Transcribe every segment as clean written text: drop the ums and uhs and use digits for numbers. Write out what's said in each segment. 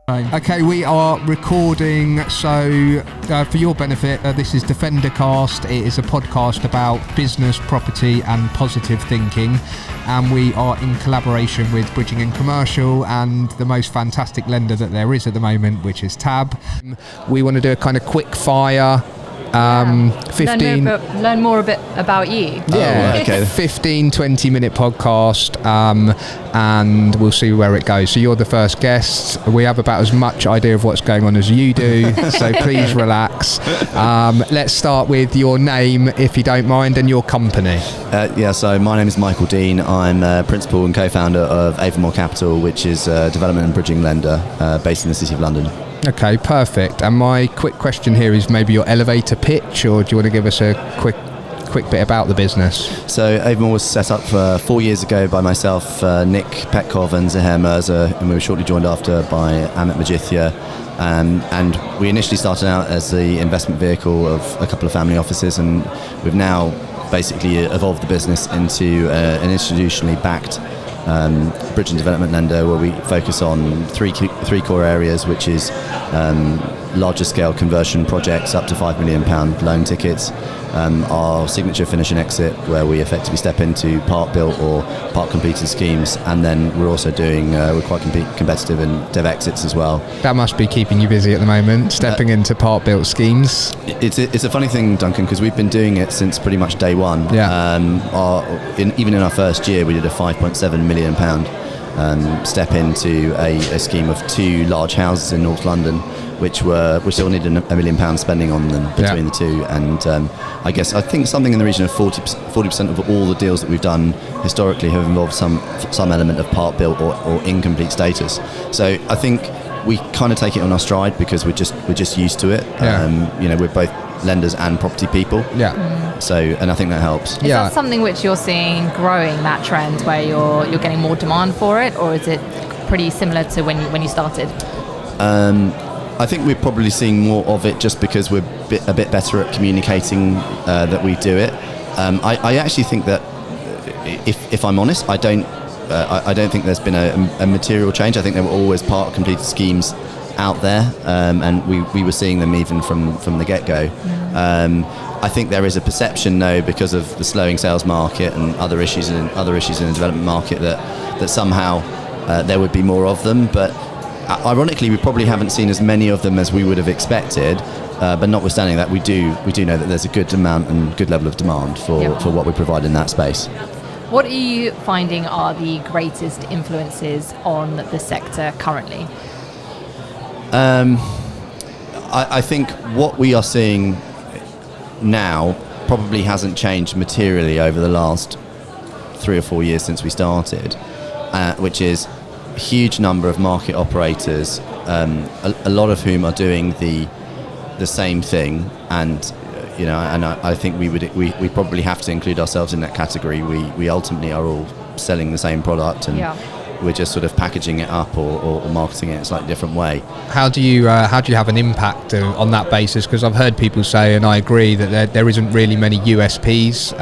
Okay, we are recording, so for your benefit, this is DefenderCast. It is a podcast about business, property and positive thinking, and we are in collaboration with Bridging and Commercial and the most fantastic lender that there is at the moment, which is TAB. We want to do a kind of quick fire 15 learn more a bit about you. Yeah, okay. 15-20 minute podcast, and we'll see where it goes. So you're the first guest. We have about as much idea of what's going on as you do, so please relax. Let's start with your name, if you don't mind, and your company. So my name is Michael Dean. I'm principal and co-founder of Avamore Capital, which is a development and bridging lender based in the City of London. Okay, perfect. And my quick question here is maybe your elevator pitch, or do you want to give us a quick bit about the business? So Avamore was set up 4 years ago by myself, Nick Petkov and Zahir Mirza, and we were shortly joined after by Amit Majithia. And we initially started out as the investment vehicle of a couple of family offices, and we've now basically evolved the business into an institutionally backed bridge and development lender, where we focus on three core areas, which is larger scale conversion projects up to £5 million loan tickets, our signature finish and exit, where we effectively step into part built or part completed schemes, and then we're also doing we're quite competitive in dev exits as well. That must be keeping you busy at the moment, stepping into part built schemes. It's a funny thing, Duncan, because we've been doing it since pretty much day one. Even in our first year, we did a £5.7 million step into a scheme of 2 large houses in North London, which still needed £1 million spending on them between the two. And I think something in the region of 40% of all the deals that we've done historically have involved some element of part built or incomplete status. So I think we kind of take it on our stride because we're just used to it. We're both lenders and property people. So, and I think that helps. Is that something which you're seeing growing, that trend where you're getting more demand for it, or is it pretty similar to when you started? I think we're probably seeing more of it just because we're a bit better at communicating that we do it. I actually think that, if I'm honest, I don't think there's been a material change. I think there were always part completed schemes out there, and we were seeing them even from the get-go. I think there is a perception, though, because of the slowing sales market and other issues in the development market, that somehow there would be more of them. But ironically, we probably haven't seen as many of them as we would have expected. But notwithstanding that, we do know that there's a good amount and good level of demand for what we provide in that space. What are you finding are the greatest influences on the sector currently? I think what we are seeing now probably hasn't changed materially over the last 3 or 4 years since we started, which is a huge number of market operators, a lot of whom are doing the same thing, and I think we probably have to include ourselves in that category. We ultimately are all selling the same product, and we're just sort of packaging it up or marketing it in a slightly different way. How do you have an impact on that basis? Because I've heard people say, and I agree, that there isn't really many USPs.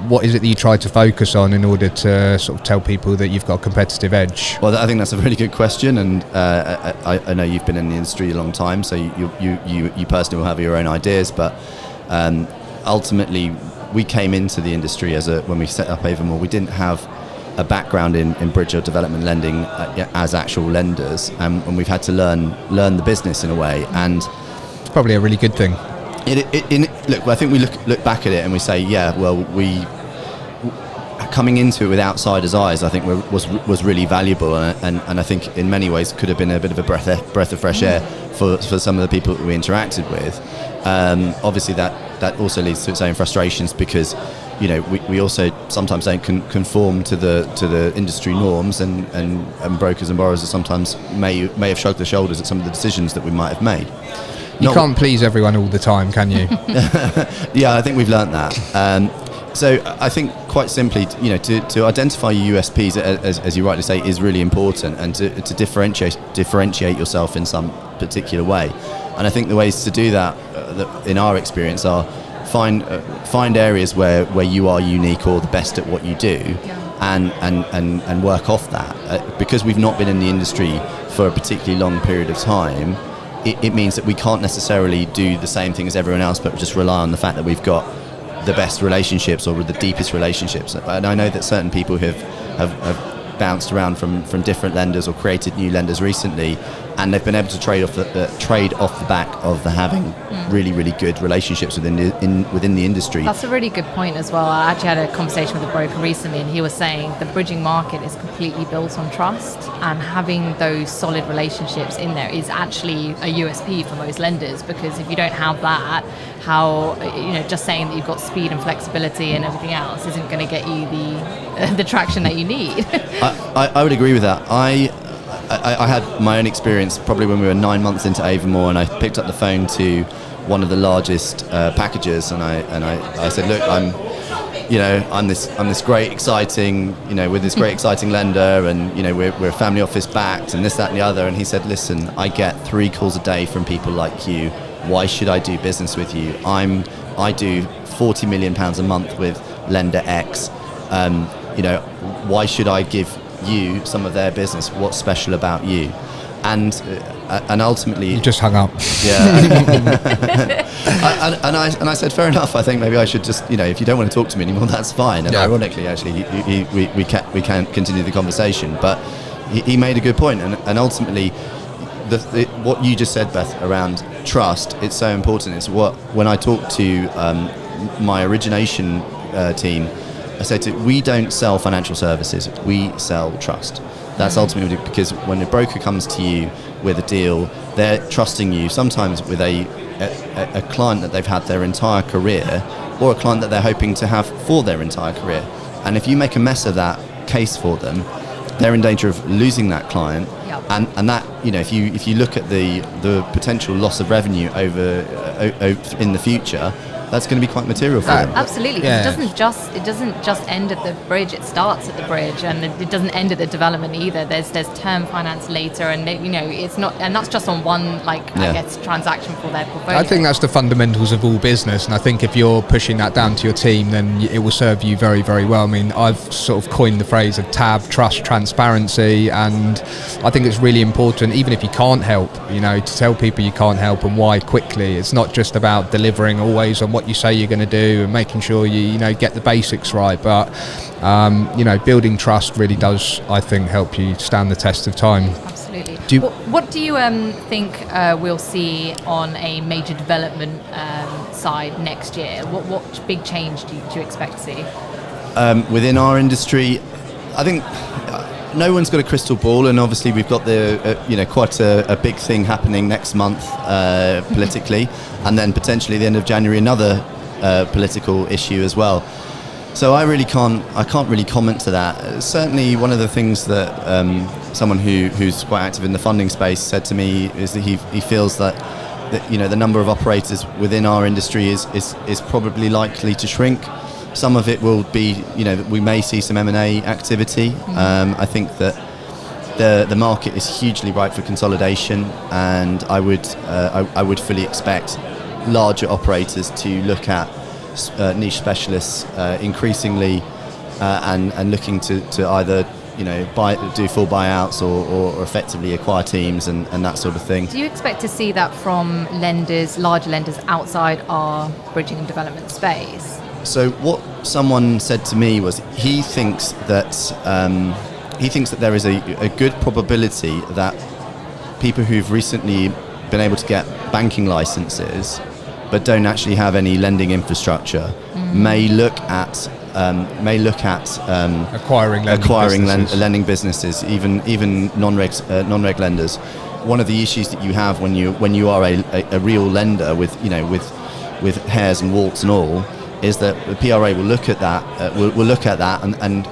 What is it that you try to focus on in order to sort of tell people that you've got a competitive edge? Well, I think that's a really good question, and I know you've been in the industry a long time, so you personally will have your own ideas, but ultimately we came into the industry when we set up Avamore, we didn't have a background in bridge or development lending as actual lenders, and we've had to learn the business in a way, and it's probably a really good thing. Look, I think we look back at it and we say, we coming into it with outsiders' eyes, I think was really valuable, and I think in many ways could have been a bit of a breath of fresh air for some of the people that we interacted with. Obviously, that also leads to its own frustrations because we also sometimes don't conform to the industry norms, and brokers and borrowers sometimes may have shrugged their shoulders at some of the decisions that we might have made. You can't please everyone all the time, can you? Yeah, I think we've learnt that. So I think quite simply, to identify your USPs, as you rightly say, is really important, and to differentiate yourself in some particular way. And I think the ways to do that, in our experience, are find areas where you are unique or the best at what you do, and work off that. Because we've not been in the industry for a particularly long period of time, it means that we can't necessarily do the same thing as everyone else, but just rely on the fact that we've got the best relationships or the deepest relationships. And I know that certain people have bounced around from different lenders or created new lenders recently, and they've been able to trade off the back of having really good relationships within the industry. That's a really good point as well. I actually had a conversation with a broker recently, and he was saying the bridging market is completely built on trust, and having those solid relationships in there is actually a USP for most lenders, because if you don't have that, how, just saying that you've got speed and flexibility and everything else isn't going to get you the traction that you need. I would agree with that. I had my own experience probably when we were 9 months into Avamore, and I picked up the phone to one of the largest packagers, and I said, look, I'm this great exciting, with this great exciting lender, and we're family office backed and this, that and the other. And he said, listen, I get 3 calls a day from people like you. Why should I do business with you? I do £40 million a month with lender X. Why should I give you some of their business? What's special about you? And ultimately, you just hung up. Yeah. and I said, fair enough. I think maybe I should just, if you don't want to talk to me anymore, that's fine. And ironically, actually, we can continue the conversation. But he made a good point, and ultimately, what you just said, Beth, around trust, it's so important. It's when I talk to my origination team, I said we don't sell financial services, we sell trust. That's ultimately because when a broker comes to you with a deal, they're trusting you sometimes with a client that they've had their entire career, or a client that they're hoping to have for their entire career. And if you make a mess of that case for them, they're in danger of losing that client. Yep. And that, if you look at the potential loss of revenue over in the future, that's going to be quite material for them. Absolutely. Yeah. It doesn't just end at the bridge. It starts at the bridge, and it doesn't end at the development either. There's term finance later, and it's not, and that's just on one I guess transaction for their portfolio. I think that's the fundamentals of all business, and I think if you're pushing that down to your team, then it will serve you very, very well. I mean, I've sort of coined the phrase of TAB, trust, transparency, and I think it's really important, even if you can't help, to tell people you can't help and why quickly. It's not just about delivering always on what you say you're going to do and making sure you get the basics right, but building trust really does, I think, help you stand the test of time. Absolutely. What do you think we'll see on a major development side next year? What big change do you expect to see? Within our industry, I think no one's got a crystal ball, and obviously we've got quite a big thing happening next month politically, and then potentially at the end of January another political issue as well. So I can't really comment to that. Certainly one of the things that someone who's quite active in the funding space said to me is that he feels that the number of operators within our industry is probably likely to shrink. Some of it will be, we may see some M&A activity. I think that the market is hugely ripe for consolidation, and I would fully expect larger operators to look at niche specialists increasingly, and looking to either do full buyouts or effectively acquire teams and that sort of thing. Do you expect to see that from larger lenders outside our bridging and development space? So what someone said to me was he thinks that there is a good probability that people who've recently been able to get banking licenses but don't actually have any lending infrastructure may look at acquiring lending businesses, even non-reg lenders. One of the issues that you have when you are a real lender with hairs and warts and all, is that the PRA will look at that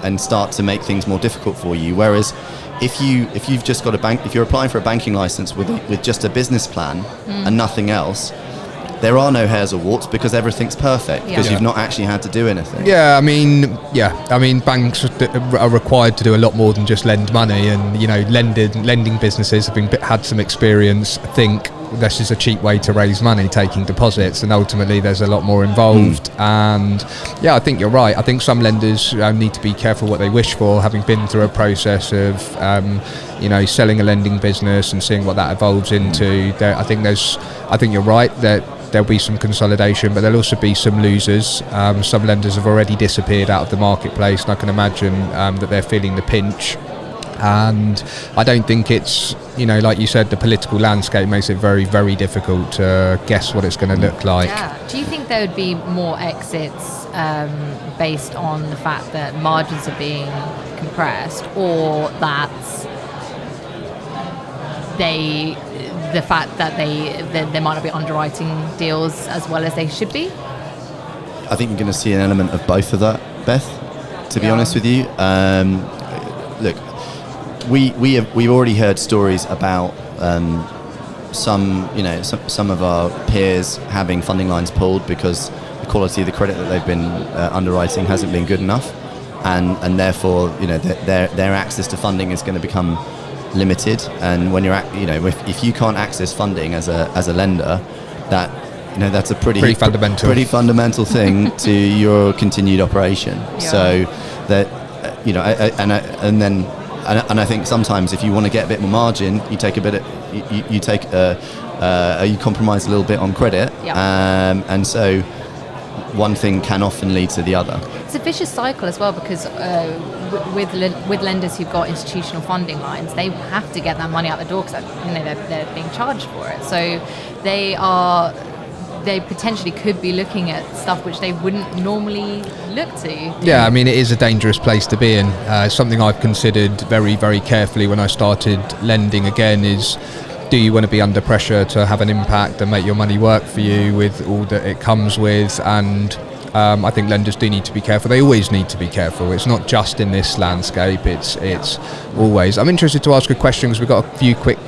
and start to make things more difficult for you. Whereas if you've just got if you're applying for a banking license with just a business plan and nothing else, there are no hairs or warts because everything's perfect because you've not actually had to do anything. I mean, banks are required to do a lot more than just lend money, and lending businesses have had some experience. I think this is a cheap way to raise money, taking deposits, and ultimately there's a lot more involved. And yeah, I think you're right. I think some lenders need to be careful what they wish for, having been through a process of selling a lending business and seeing what that evolves into. I think you're right that there'll be some consolidation, but there'll also be some losers. Some lenders have already disappeared out of the marketplace, and I can imagine that they're feeling the pinch. And I don't think it's, like you said, the political landscape makes it very, very difficult to guess what it's going to look like. Yeah. Do you think there would be more exits based on the fact that margins are being compressed, or that the fact that they might not be underwriting deals as well as they should be? I think you're going to see an element of both of that, Beth, to be honest with you. Look, we've already heard stories about some of our peers having funding lines pulled because the quality of the credit that they've been underwriting hasn't been good enough, and therefore their access to funding is going to become limited. And when you're if you can't access funding as a lender, that's a pretty fundamental thing to your continued operation. Yeah. So that and I think sometimes if you want to get a bit more margin, you take a bit of, you compromise a little bit on credit. Yep. And so one thing can often lead to the other. It's a vicious cycle as well, because with lenders who've got institutional funding lines, they have to get that money out the door because they're being charged for it. So they potentially could be looking at stuff which they wouldn't normally look to. Yeah, I mean, it is a dangerous place to be in. Something I've considered very, very carefully when I started lending again is, do you want to be under pressure to have an impact and make your money work for you with all that it comes with? And I think lenders do need to be careful. They always need to be careful. It's not just in this landscape, it's always. I'm interested to ask a question because we've got a few quick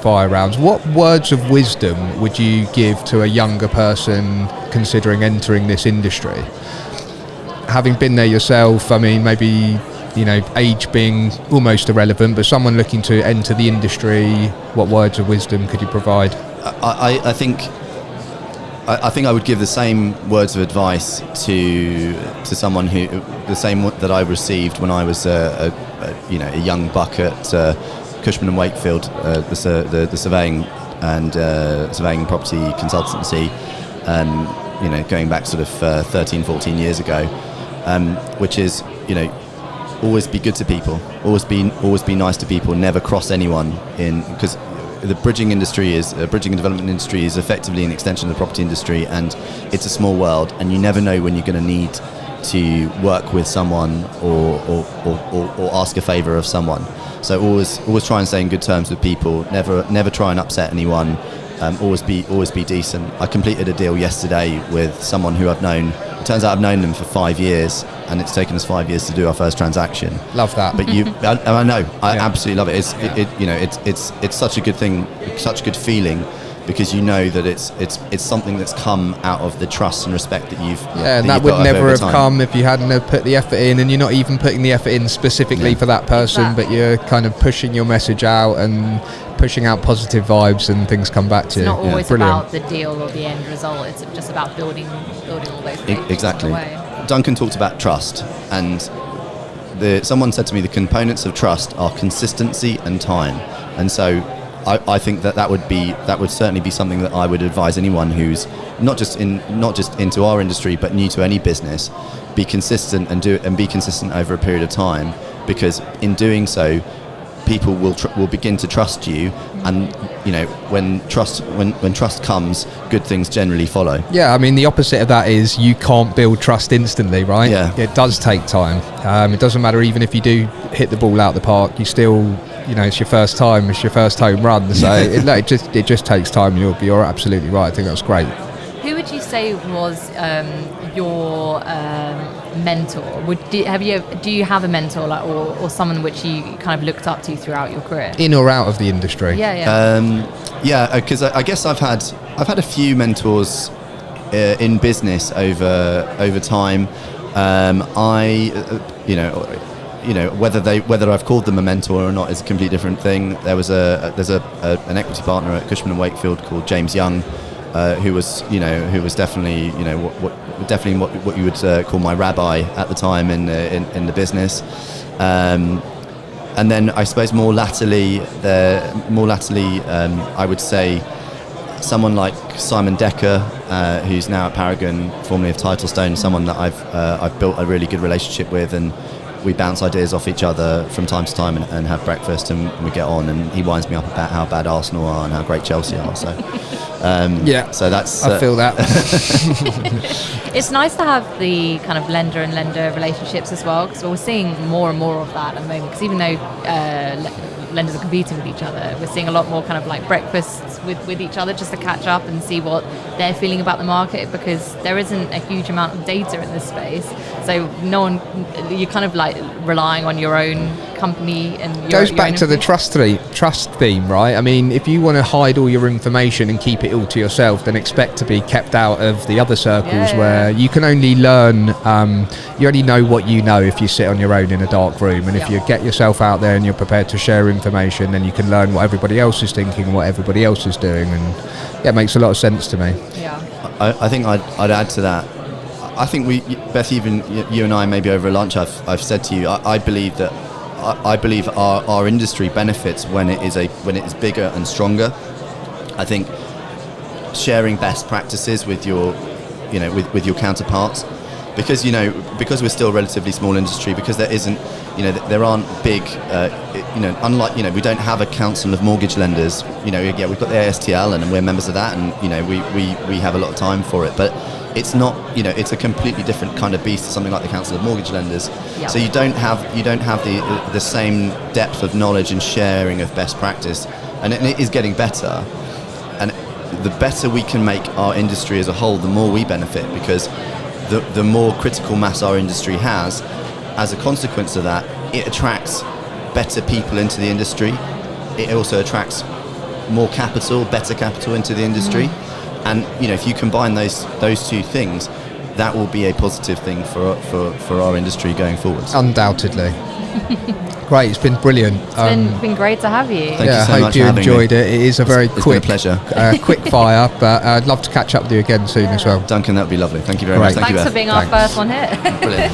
fire rounds. What words of wisdom would you give to a younger person considering entering this industry? Having been there yourself, I mean, maybe age being almost irrelevant, but someone looking to enter the industry, what words of wisdom could you provide? I think I would give the same words of advice to someone who, the same that I received when I was a young buck at Cushman and Wakefield, the surveying and surveying property consultancy, going back sort of 13, 14 years ago, which is, always be good to people, always be nice to people, never cross anyone in, because the bridging and development industry is effectively an extension of the property industry, and it's a small world, and you never know when you're going to need to work with someone or ask a favour of someone. So always try and stay in good terms with people. Never try and upset anyone. Always be decent. I completed a deal yesterday with someone who I've known. It turns out I've known them for 5 years, and it's taken us 5 years to do our first transaction. Love that. But I know, I absolutely love it. It's such a good thing, such a good feeling, because you know that it's something that's come out of the trust and respect that you've. Yeah, and that would never have come if you hadn't have put the effort in, and you're not even putting the effort in specifically for that person, but you're kind of pushing your message out and pushing out positive vibes, and things come back to you. It's not always about the deal or the end result. It's just about building all those things. Exactly. Duncan talked about trust, and someone said to me the components of trust are consistency and time, and so I think that would certainly be something that I would advise anyone who's not just into our industry but new to any business. Be consistent and be consistent over a period of time, because in doing so, people will begin to trust you, and when trust comes, good things generally follow. Yeah, I mean, the opposite of that is you can't build trust instantly, right? Yeah, it does take time. It doesn't matter even if you do hit the ball out the park, you still. It's your first time, it's your first home run, so it just takes time. You're absolutely right. I think that's great. Who would you say was your mentor? Do you have a mentor, or someone which you kind of looked up to throughout your career? In or out of the industry? Yeah. Because I guess I've had a few mentors in business over time. whether I've called them a mentor or not is a completely different thing. There's an equity partner at Cushman & Wakefield called James Young, who was definitely what you would call my rabbi at the time in the business. And then I suppose more latterly, I would say someone like Simon Decker, who's now at Paragon, formerly of Titlestone, someone that I've built a really good relationship with, and we bounce ideas off each other from time to time and have breakfast, and we get on, and he winds me up about how bad Arsenal are and how great Chelsea are. So so that's I feel that. It's nice to have the kind of lender and lender relationships as well, because we're seeing more and more of that at the moment, because even though lenders are competing with each other, we're seeing a lot more kind of like breakfasts with each other just to catch up and see what they're feeling about the market, because there isn't a huge amount of data in this space, so you're kind of like relying on your own company, and goes back to the trust theme, right? I mean, if you want to hide all your information and keep it all to yourself, then expect to be kept out of the other circles where you can only learn, you only know what you know if you sit on your own in a dark room, and if you get yourself out there and you're prepared to share information, then you can learn what everybody else is thinking and what everybody else is doing, and it makes a lot of sense to me. I think I'd add to that. I think Beth, even you and I, maybe over lunch, I've said to you, I believe that our industry benefits when it is bigger and stronger. I think sharing best practices with your counterparts, because we're still a relatively small industry, because there aren't big, unlike, we don't have a council of mortgage lenders. We've got the ASTL and we're members of that, and we have a lot of time for it, but it's not, it's a completely different kind of beast to something like the Council of Mortgage Lenders. Yep. So you don't have the same depth of knowledge and sharing of best practice, and it is getting better. And the better we can make our industry as a whole, the more we benefit, because the more critical mass our industry has, as a consequence of that, it attracts better people into the industry. It also attracts more capital, better capital into the industry. And if you combine those two things, that will be a positive thing for our industry going forwards. Undoubtedly. Great, it's been brilliant. It's been great to have you. Thank you so I hope much you for having enjoyed me. it. It is a very quick pleasure. Quick fire, but I'd love to catch up with you again soon as well. Duncan, that would be lovely. Thank you very much. Thanks for being our first one here. Brilliant.